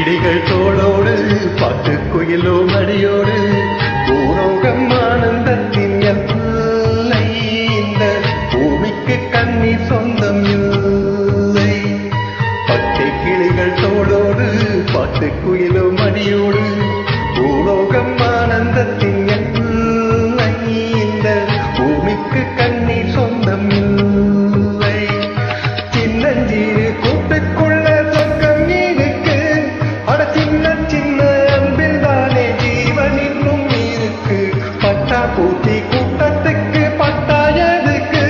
கிளிகள் தோளோடு பாட்டு குயிலோ மடியோடு பூலோகம் ஆனந்தத்தின் எல்லை. இந்த பூமிக்கு கண்ணீர் சொந்தம் இல்லை. பச்சை கிளிகள் தோளோடு பாட்டு குயிலோ மடியோடு பூலோகம் ஆனந்தத்தின் எல்லை. இந்த பூமிக்கு கண்ணீர் சொந்தம் இல்லை. சின்னஞ்சீரு கூட்டுக்குள்ள சொர்க்கம் இருக்கு. அட சின்ன சின்ன அன்பில் தானே ஜீவன் இன்னும் இருக்கு. பட்டா பூச்சி கூட்டத்துக்கு பட்டாயதுக்கு.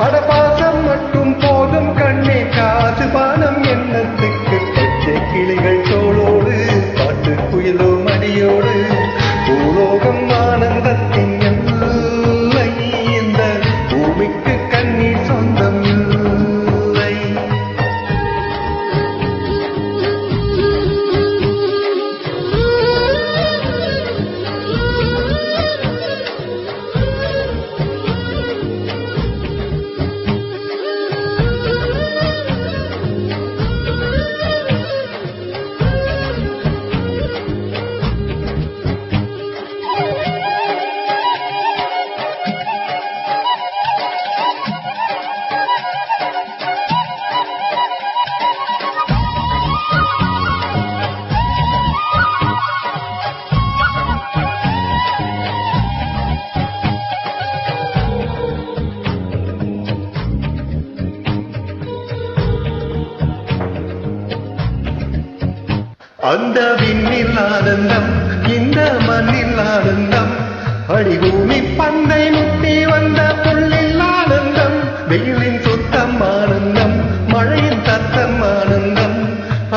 அட பாசம் மட்டும் போதும் கண்ணே, காசு பானம் எண்ணத்துக்கு. பச்சை கிளிகள் தோளோடு பாட்டு குயிலோ மடியோடு பூலோகம் ஆனந்தத்தின் எல்லை. இந்த பூமிக்கு கண்ணீர் சொந்தம் இல்லை. அந்த விண்ணில் ஆனந்தம், இந்த மண்ணில் ஆனந்தம். அடிபூமி பந்தை முட்டி வந்த புள்ளில் ஆனந்தம். வெயிலின் சுத்தம் ஆனந்தம், மழையின் தத்தம் ஆனந்தம்.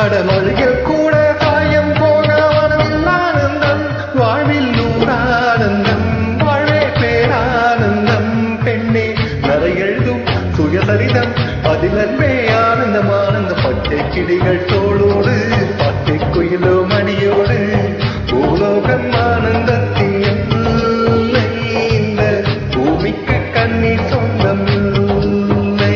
அடமழையில் கூட காயம் போக மனதில் ஆனந்தம். வாழ்வில் நூறானந்தம், வாழே பேரானந்தம். பெண்ணே நரை எழுதும் சுயசரிதம், அதில் அன்பே ஆனந்தம் ஆனந்தம். பச்சை கிளிகள் தோளோடு பாட்டு குயிலோ மணியோடு பூலோகம் ஆனந்தத்தின் எல்லை. இந்த பூமிக்கு கண்ணீர் சொந்தம் இல்லை.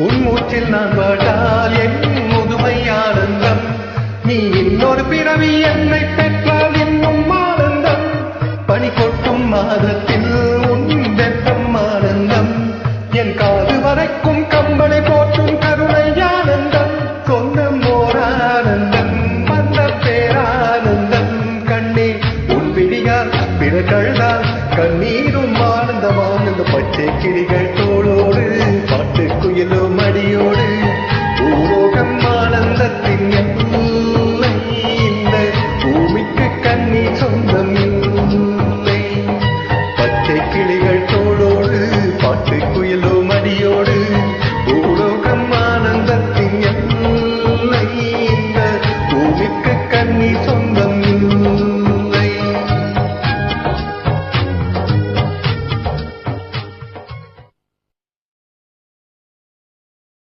உன் மூச்சில் நான் பாட்டால் என் முதுமை ஆனந்தம். நீ இன்னொரு பிறவி என்னை பெற்றால் இன்னும் ஆனந்தம். பனி கொட்டும் மாதத்தில் உன் வெப்பம் ஆனந்தம். என் காது வரைக்கும் கம்பளை போற்றும் கருணை ஆனந்தம். சொந்தம் ஓர் ஆனந்தம், வந்த பேரானந்தம். கண்ணே உன் விழியால் பிற கழுதால் கண்ணீரும்